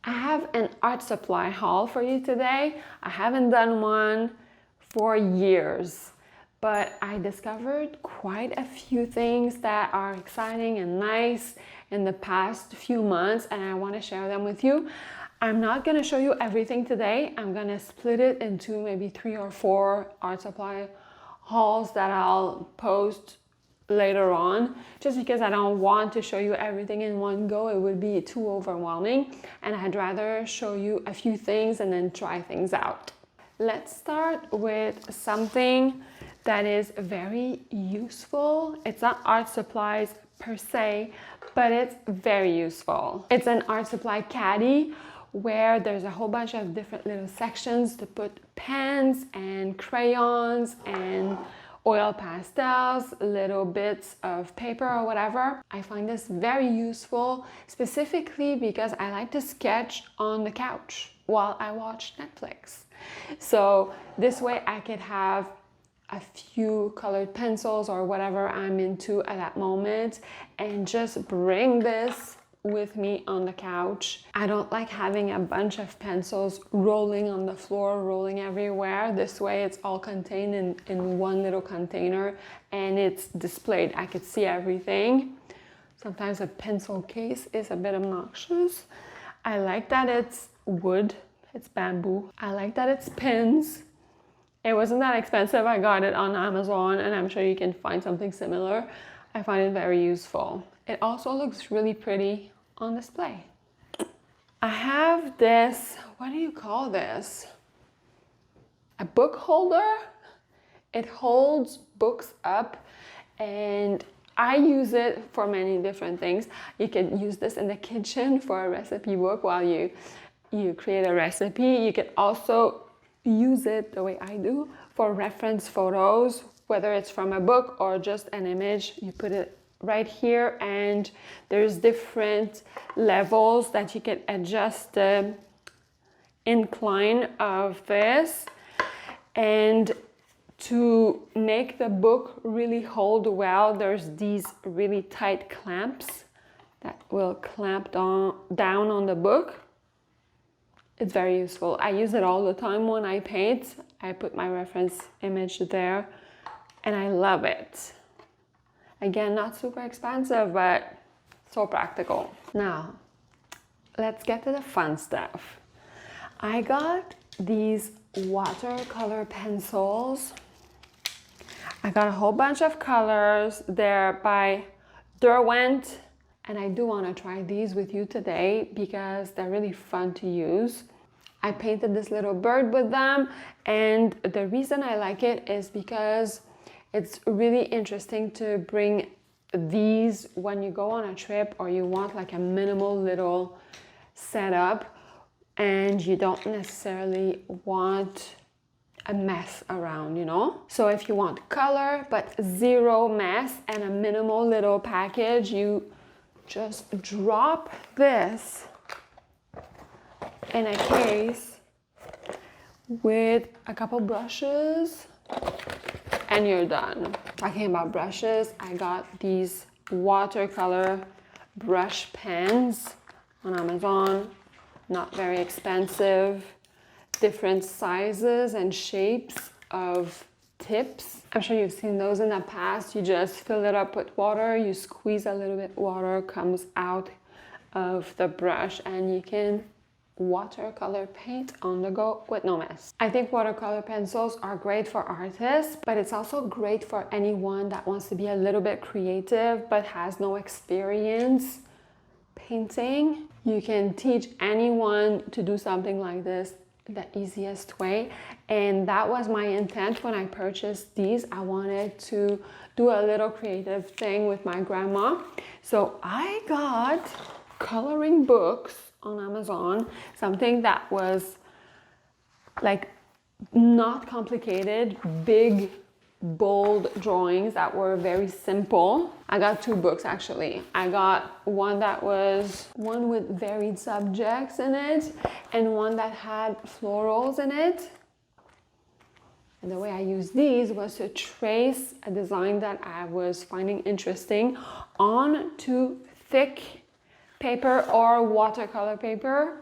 I have an art supply haul for you today. I haven't done one for years, but I discovered quite a few things that are exciting and nice in the past few months, and I want to share them with you. I'm not going to show you everything today. I'm going to split it into maybe 3 or 4 art supply hauls that I'll post later on, just because I don't want to show you everything in one go. It would be too overwhelming, and I'd rather show you a few things and then try things out. Let's start with something that is very useful. It's not art supplies per se, but it's very useful. It's an art supply caddy where there's a whole bunch of different little sections to put pens and crayons and oil pastels, little bits of paper or whatever. I find this very useful, specifically because I like to sketch on the couch while I watch Netflix. So this way I could have a few colored pencils or whatever I'm into at that moment and just bring this with me on the couch. I don't like having a bunch of pencils rolling on the floor, rolling everywhere. This way it's all contained in one little container and it's displayed. I could see everything. Sometimes a pencil case is a bit obnoxious. I like that it's wood, it's bamboo. I like that it's pins. It wasn't that expensive. I got it on Amazon and I'm sure you can find something similar. I find it very useful. It also looks really pretty on display. I have this, what do you call this? A book holder. It holds books up and I use it for many different things. You can use this in the kitchen for a recipe book while you create a recipe. You can also use it the way I do for reference photos, whether it's from a book or just an image. You put it right here and there's different levels that you can adjust the incline of this, and to make the book really hold well, there's these really tight clamps that will clamp down on the book. It's very useful. I use it all the time when I paint. I put my reference image there and I love it. Again, not super expensive, but so practical. Now, let's get to the fun stuff. I got these watercolor pencils. I got a whole bunch of colors. They're by Derwent, and I do want to try these with you today because they're really fun to use. I painted this little bird with them, and the reason I like it is because it's really interesting to bring these when you go on a trip or you want like a minimal little setup and you don't necessarily want a mess around, you know? So if you want color but zero mess and a minimal little package, you just drop this in a case with a couple brushes and you're done. Talking about brushes, I got these watercolor brush pens on Amazon. Not very expensive. Different sizes and shapes of tips. I'm sure you've seen those in the past. You just fill it up with water, you squeeze a little bit, water comes out of the brush and you can watercolor paint on the go with no mess. I think watercolor pencils are great for artists, but it's also great for anyone that wants to be a little bit creative but has no experience painting. You can teach anyone to do something like this the easiest way, and that was my intent when I purchased these. I wanted to do a little creative thing with my grandma, so I got coloring books on Amazon, something that was like not complicated, big bold drawings that were very simple. I got 2 books actually. I got one that was one with varied subjects in it and one that had florals in it. And the way I used these was to trace a design that I was finding interesting onto thick paper or watercolor paper.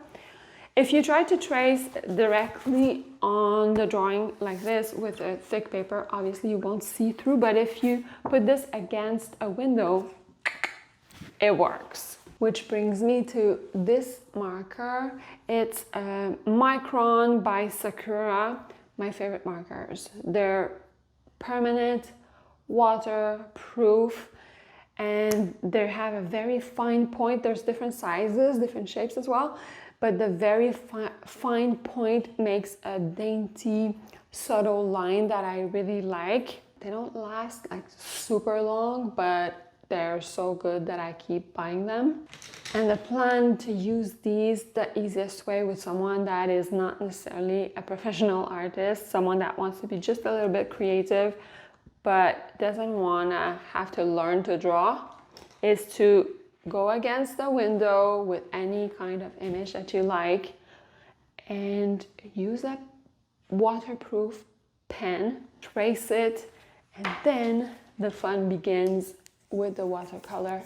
If you try to trace directly on the drawing like this with a thick paper, obviously you won't see through, but if you put this against a window, it works. Which brings me to this marker. It's a Micron by Sakura, my favorite markers. They're permanent, waterproof, and they have a very fine point. There's different sizes, different shapes as well, but the very fine point makes a dainty, subtle line that I really like. They don't last like super long, but they're so good that I keep buying them. And the plan to use these the easiest way with someone that is not necessarily a professional artist, someone that wants to be just a little bit creative, but doesn't want to have to learn to draw, is to go against the window with any kind of image that you like and use a waterproof pen, trace it, and then the fun begins with the watercolor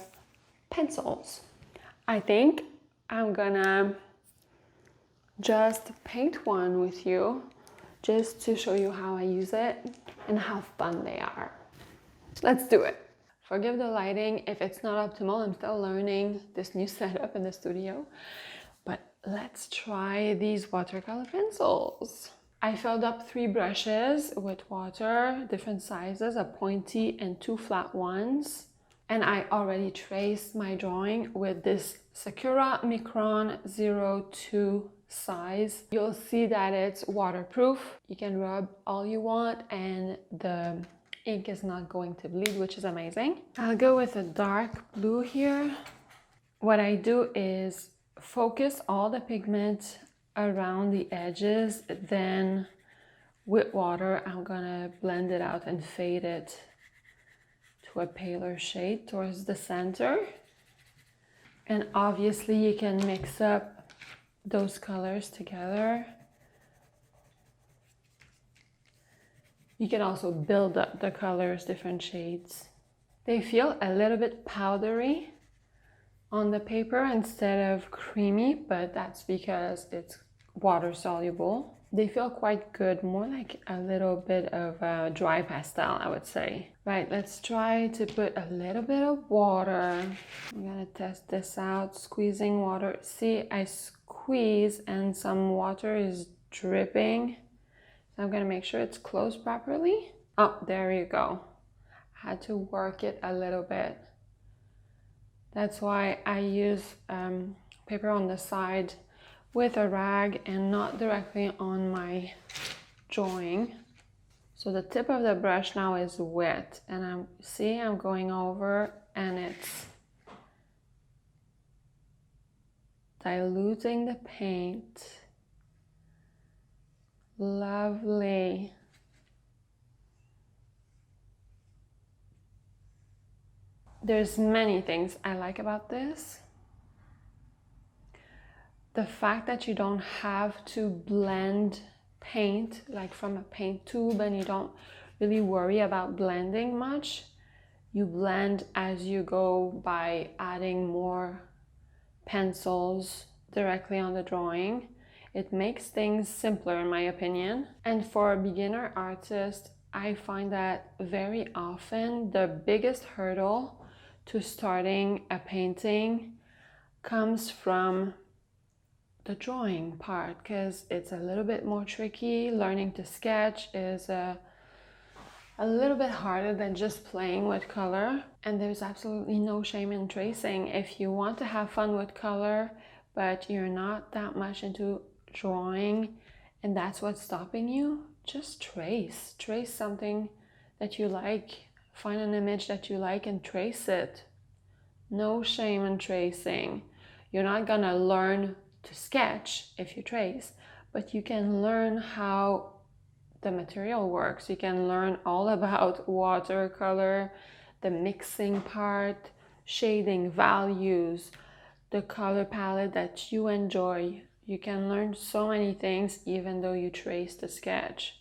pencils. I think I'm gonna just paint one with you just to show you how I use it and how fun they are. Let's do it. Forgive the lighting if it's not optimal. I'm still learning this new setup in the studio, but let's try these watercolor pencils. I filled up 3 brushes with water, different sizes, a pointy and 2 flat ones. And I already traced my drawing with this Sakura Micron 02 size. You'll see that it's waterproof. You can rub all you want and the ink is not going to bleed, which is amazing. I'll go with a dark blue here. What I do is focus all the pigment around the edges, then with water I'm gonna blend it out and fade it to a paler shade towards the center. And obviously you can mix up those colors together. You can also build up the colors, different shades. They feel a little bit powdery on the paper instead of creamy, but that's because it's water soluble. They feel quite good, more like a little bit of a dry pastel, I would say. Right, let's try to put a little bit of water. I'm gonna test this out, squeezing water. See, I squeeze and some water is dripping. I'm gonna make sure it's closed properly. Oh, there you go. I had to work it a little bit. That's why I use paper on the side with a rag and not directly on my drawing. So the tip of the brush now is wet, and I'm going over and it's diluting the paint. Lovely. There's many things I like about this. The fact that you don't have to blend paint like from a paint tube and you don't really worry about blending much. You blend as you go by adding more pencils directly on the drawing. It makes things simpler in my opinion. And for a beginner artist, I find that very often the biggest hurdle to starting a painting comes from the drawing part, because it's a little bit more tricky. Learning to sketch is a little bit harder than just playing with color, and there's absolutely no shame in tracing. If you want to have fun with color but you're not that much into drawing and that's what's stopping you, just trace something that you like. Find an image that you like and trace it. No shame in tracing. You're not gonna learn to sketch if you trace, but you can learn how the material works. You can learn all about watercolor, the mixing part, shading values, the color palette that you enjoy. You can learn so many things even though you trace the sketch.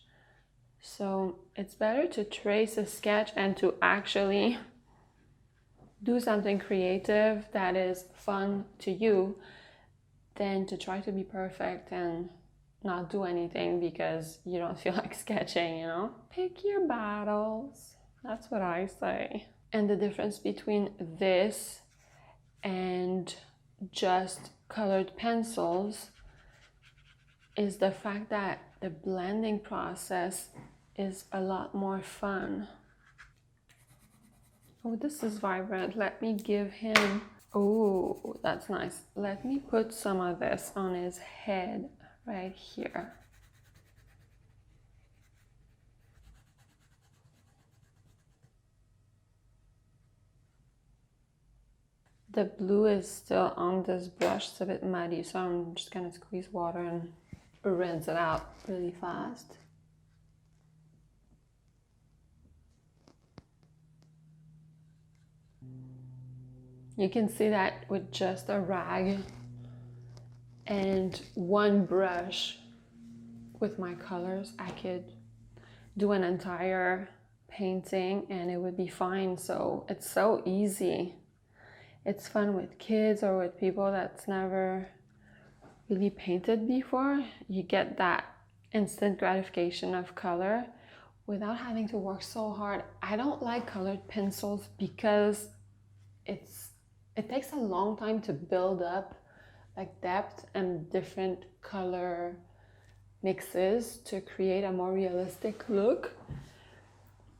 So it's better to trace a sketch and to actually do something creative that is fun to you than to try to be perfect and not do anything because you don't feel like sketching, you know? Pick your battles. That's what I say. And the difference between this and just colored pencils is the fact that the blending process is a lot more fun. Oh, this is vibrant. Let me give him, oh, that's nice. Let me put some of this on his head right here. The blue is still on this brush. It's a bit muddy, so I'm just gonna squeeze water and rinse it out really fast. You can see that with just a rag and one brush with my colors, I could do an entire painting and it would be fine. So it's so easy. It's fun with kids or with people that's never really painted before. You get that instant gratification of color without having to work so hard. I don't like colored pencils because it takes a long time to build up like depth and different color mixes to create a more realistic look.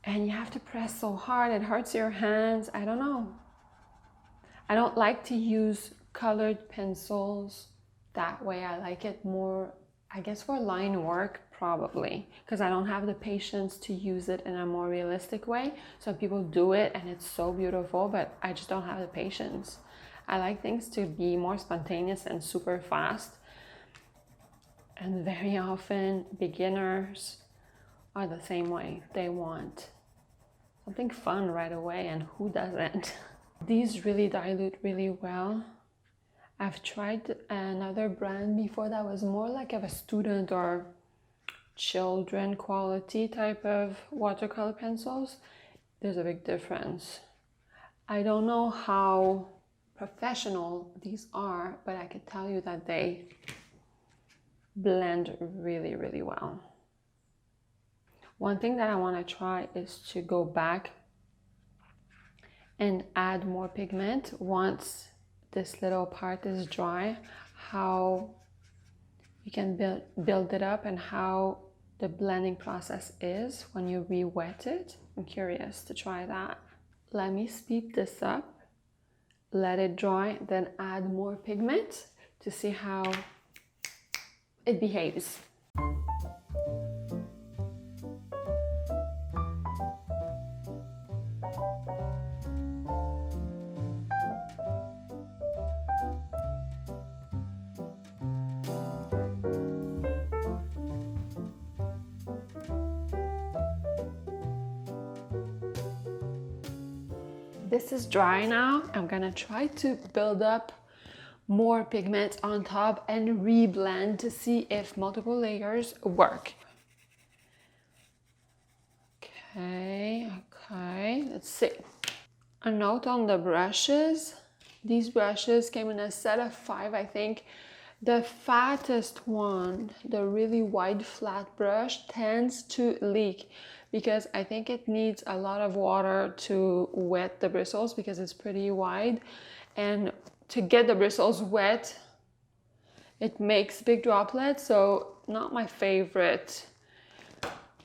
And you have to press so hard, it hurts your hands. I don't know. I don't like to use colored pencils that way. I like it more, I guess, for line work probably, because I don't have the patience to use it in a more realistic way. So people do it and it's so beautiful, but I just don't have the patience. I like things to be more spontaneous and super fast. And very often beginners are the same way. They want something fun right away, and who doesn't? These really dilute really well. I've tried another brand before that was more like of a student or children quality type of watercolor pencils. There's a big difference. I don't know how professional these are, but I could tell you that they blend really, really well. One thing that I want to try is to go back and add more pigment once this little part is dry, how you can build it up and how the blending process is when you re-wet it. I'm curious to try that. Let me speed this up, let it dry, then add more pigment to see how it behaves. This is dry now. I'm gonna try to build up more pigment on top and re-blend to see if multiple layers work. Okay, let's see. A note on the brushes. These brushes came in a set of 5, I think. The fattest one, the really wide flat brush, tends to leak because I think it needs a lot of water to wet the bristles because it's pretty wide. And to get the bristles wet, it makes big droplets, so not my favorite.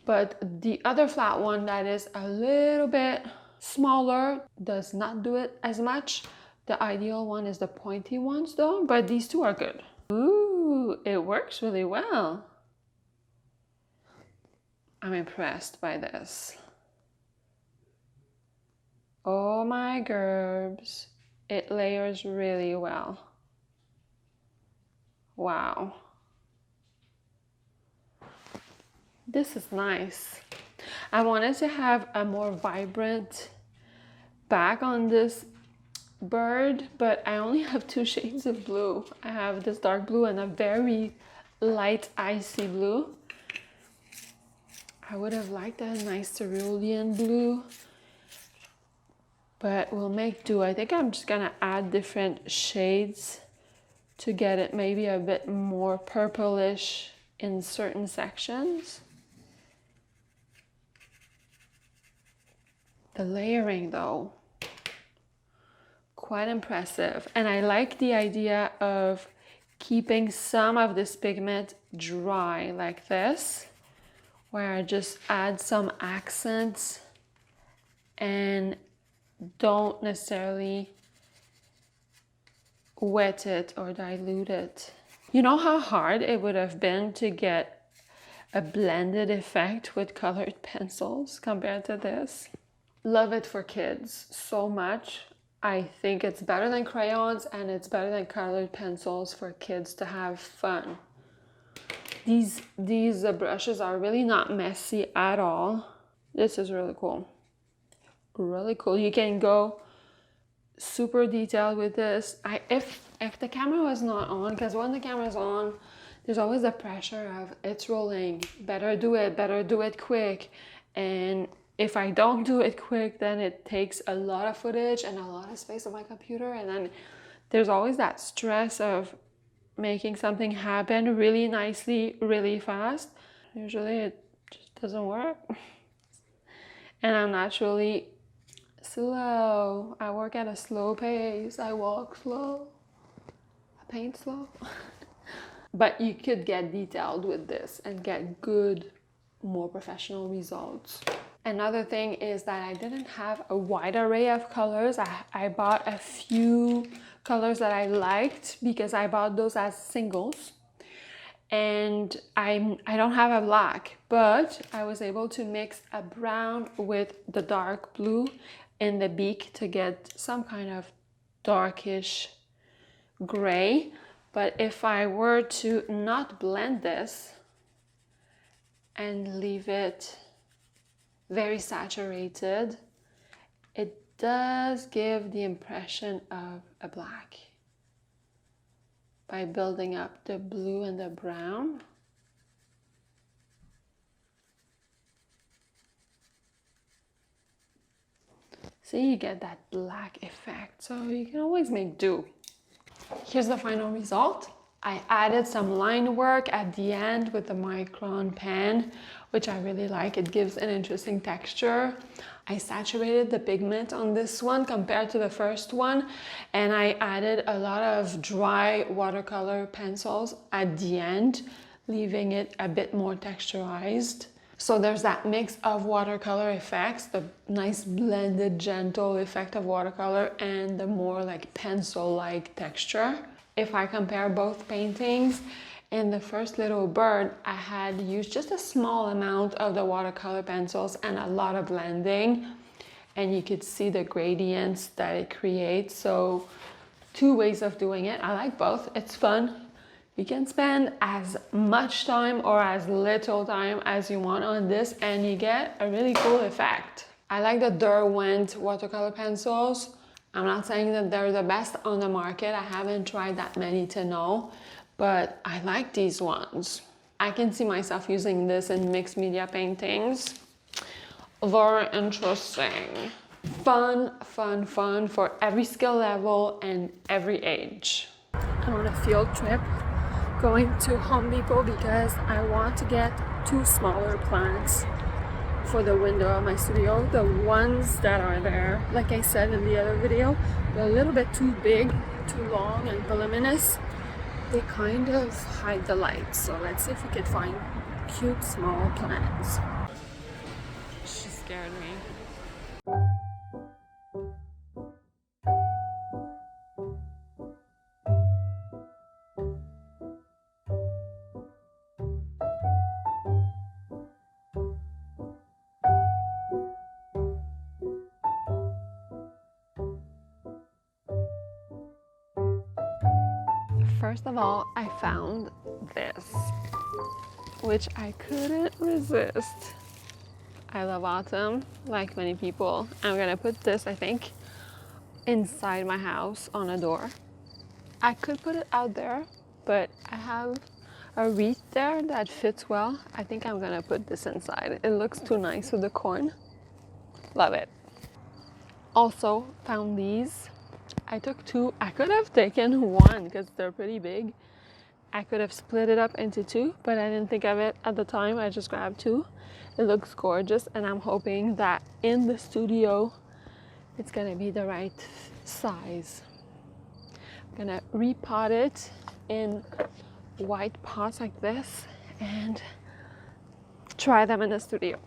But the other flat one that is a little bit smaller does not do it as much. The ideal one is the pointy ones though, but these two are good. Ooh, it works really well. I'm impressed by this. Oh my gerbs, it layers really well. Wow. This is nice. I wanted to have a more vibrant back on this bird, but I only have 2 shades of blue. I have this dark blue and a very light icy blue. I would have liked a nice cerulean blue, but we'll make do. I think I'm just gonna add different shades to get it maybe a bit more purplish in certain sections. The layering though, quite impressive. And I like the idea of keeping some of this pigment dry like this, where I just add some accents and don't necessarily wet it or dilute it. You know how hard it would have been to get a blended effect with colored pencils compared to this? Love it for kids so much. I think it's better than crayons and it's better than colored pencils for kids to have fun. These brushes are really not messy at all. This is really cool. Really cool. You can go super detailed with this. If the camera was not on, because when the camera's on, there's always the pressure of it's rolling. Better do it quick. And if I don't do it quick, then it takes a lot of footage and a lot of space on my computer. And then there's always that stress of making something happen really nicely, really fast. Usually it just doesn't work. And I'm naturally slow. I work at a slow pace. I walk slow. I paint slow. But you could get detailed with this and get good, more professional results. Another thing is that I didn't have a wide array of colors. I bought a few colors that I liked because I bought those as singles. And I don't have a black, but I was able to mix a brown with the dark blue in the beak to get some kind of darkish gray. But if I were to not blend this and leave it very saturated, it does give the impression of a black by building up the blue and the brown. See, you get that black effect, so you can always make do. Here's the final result. I added some line work at the end with the micron pen, which I really like. It gives an interesting texture. I saturated the pigment on this one compared to the first one, and I added a lot of dry watercolor pencils at the end, leaving it a bit more texturized. So there's that mix of watercolor effects, the nice blended, gentle effect of watercolor and the more like pencil-like texture. If I compare both paintings, in the first little bird, I had used just a small amount of the watercolor pencils and a lot of blending, and you could see the gradients that it creates. So two ways of doing it. I like both. It's fun. You can spend as much time or as little time as you want on this and you get a really cool effect. I like the Derwent watercolor pencils. I'm not saying that they're the best on the market. I haven't tried that many to know, but I like these ones. I can see myself using this in mixed media paintings. Very interesting. Fun, fun, fun for every skill level and every age. I'm on a field trip going to Home Depot because I want to get 2 smaller plants for the window of my studio. The ones that are there, like I said in the other video, they're a little bit too big, too long and voluminous. They kind of hide the light. So let's see if we can find cute small plants. She scared me. First of all, I found this, which I couldn't resist. I love autumn, like many people. I'm gonna put this, I think, inside my house on a door. I could put it out there, but I have a wreath there that fits well. I think I'm gonna put this inside. It looks too nice with the corn. Love it. Also found these. I took two. I could have taken one because they're pretty big. I could have split it up into two, but I didn't think of it at the time. I just grabbed two. It looks gorgeous, and I'm hoping that in the studio it's gonna be the right size. I'm gonna repot it in white pots like this and try them in the studio.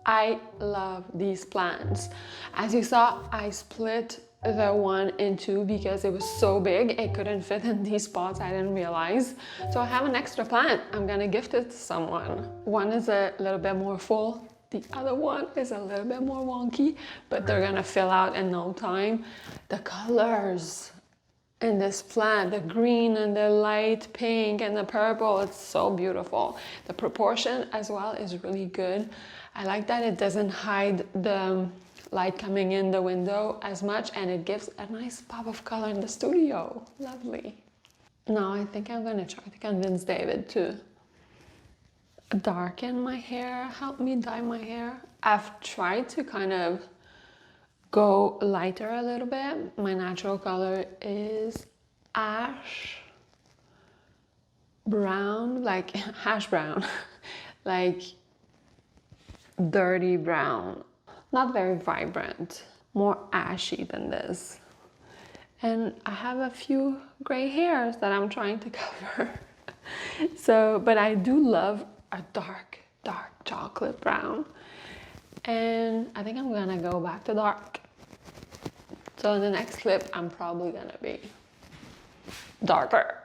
I love these plants. As you saw, I split the one in two because it was so big it couldn't fit in these pots. I didn't realize. So I have an extra plant. I'm gonna gift it to someone. One is a little bit more full. The other one is a little bit more wonky, but they're gonna fill out in no time. The colors in this plant, the green and the light pink and the purple, it's so beautiful. The proportion as well is really good. I like that it doesn't hide the light coming in the window as much, and it gives a nice pop of color in the studio. Lovely. Now I think I'm gonna try to convince David to darken my hair, help me dye my hair. I've tried to kind of go lighter a little bit. My natural color is ash brown, like hash brown, like dirty brown, not very vibrant, more ashy than this. And I have a few gray hairs that I'm trying to cover. So, but I do love a dark chocolate brown. And I think I'm gonna go back to dark. So in the next clip, I'm probably gonna be darker.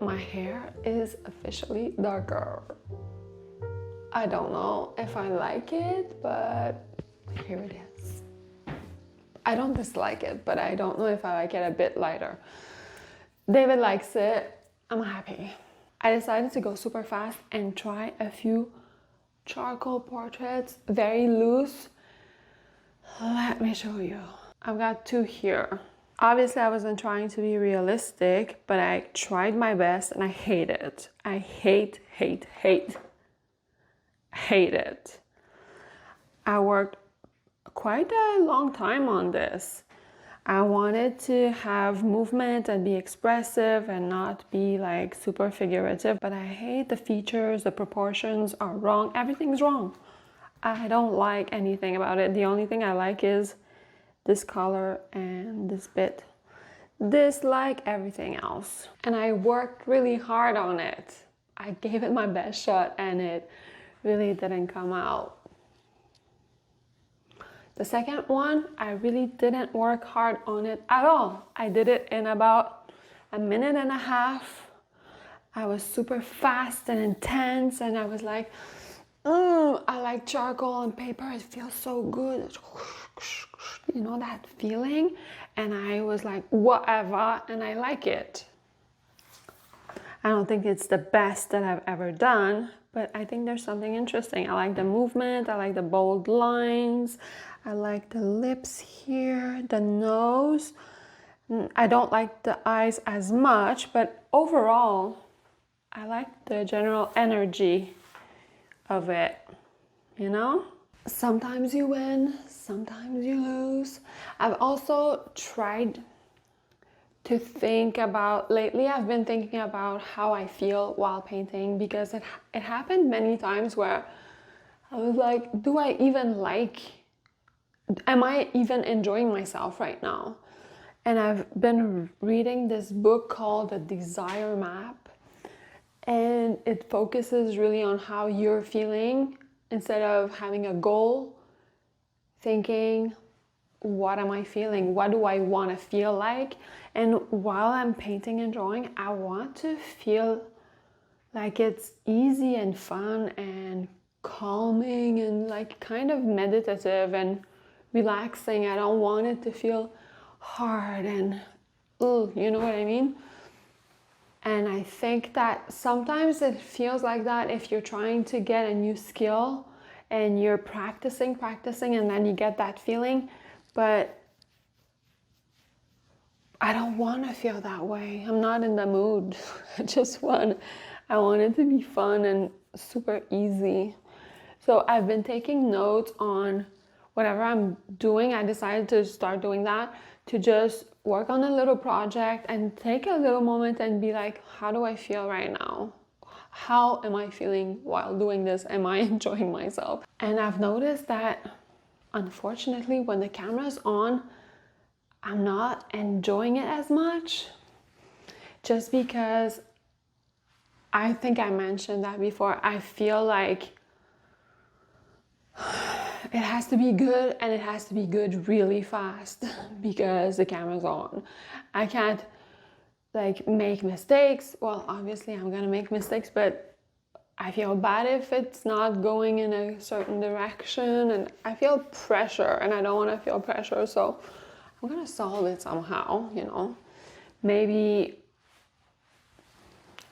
my hair is officially darker. I don't know if I like it, but here it is. I don't dislike it, but I don't know if I like it a bit lighter. David likes it. I'm happy. I decided to go super fast and try a few charcoal portraits, very loose. Let me show you. I've got two here. Obviously, I wasn't trying to be realistic, but I tried my best and I hate it. I hate it. I worked quite a long time on this. I wanted to have movement and be expressive and not be like super figurative, but I hate the features, the proportions are wrong, everything's wrong. I don't like anything about it. The only thing I like is this color and this bit. Dislike everything else. And I worked really hard on it. I gave it my best shot and it really didn't come out. The second one, I really didn't work hard on it at all. I did it in about a minute and a half. I was super fast and intense and I was like, I like charcoal and paper, it feels so good. You know that feeling? And I was like, whatever, and I like it. I don't think it's the best that I've ever done, but I think there's something interesting. I like the movement, I like the bold lines, I like the lips here, the nose. I don't like the eyes as much, but overall, I like the general energy of it, you know? Sometimes you win, sometimes you lose. I've also tried to think about, lately I've been thinking about how I feel while painting, because it happened many times where I was like, do I even like, am I even enjoying myself right now? And I've been reading this book called The Desire Map, and it focuses really on how you're feeling instead of having a goal, thinking, what am I feeling? What do I want to feel like? And while I'm painting and drawing, I want to feel like it's easy and fun and calming and like kind of meditative and relaxing. I don't want it to feel hard and, you know what I mean? And I think that sometimes it feels like that if you're trying to get a new skill and you're practicing, and then you get that feeling. But I don't want to feel that way. I'm not in the mood. I want it to be fun and super easy. So I've been taking notes on whatever I'm doing. I decided to start doing that, to just work on a little project and take a little moment and be like, how do I feel right now? How am I feeling while doing this? Am I enjoying myself? And I've noticed that, unfortunately, when the camera's on, I'm not enjoying it as much, just because I think I mentioned that before. I feel like it has to be good, and it has to be good really fast because the camera's on. I can't like make mistakes. Well, obviously I'm gonna make mistakes, but I feel bad if it's not going in a certain direction, and I feel pressure and I don't want to feel pressure, so I'm gonna solve it somehow, you know. Maybe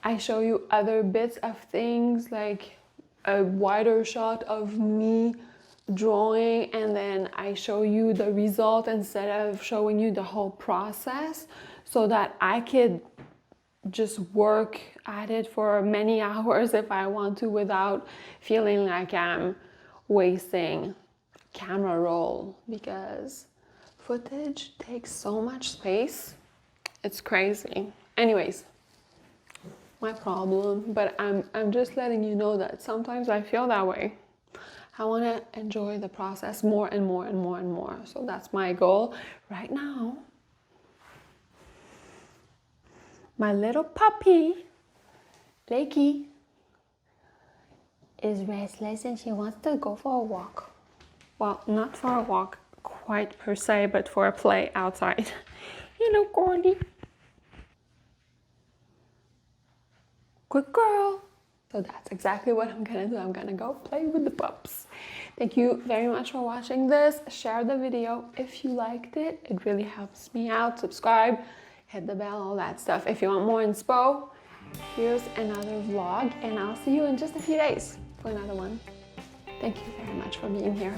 I show you other bits of things, like a wider shot of me drawing, and then I show you the result instead of showing you the whole process, so that I could just work at it for many hours if I want to, without feeling like I'm wasting camera roll, because footage takes so much space. It's crazy. Anyways, my problem, but I'm just letting you know that sometimes I feel that way. I want to enjoy the process more and more and more and more. So that's my goal right now. My little puppy, Lakey, is restless and she wants to go for a walk. Well, not for a walk quite per se, but for a play outside. Hello, Gordy. Good girl. So that's exactly what I'm gonna do. I'm gonna go play with the pups. Thank you very much for watching this. Share the video if you liked it. It really helps me out. Subscribe, hit the bell, all that stuff. If you want more inspo, here's another vlog, and I'll see you in just a few days for another one. Thank you very much for being here.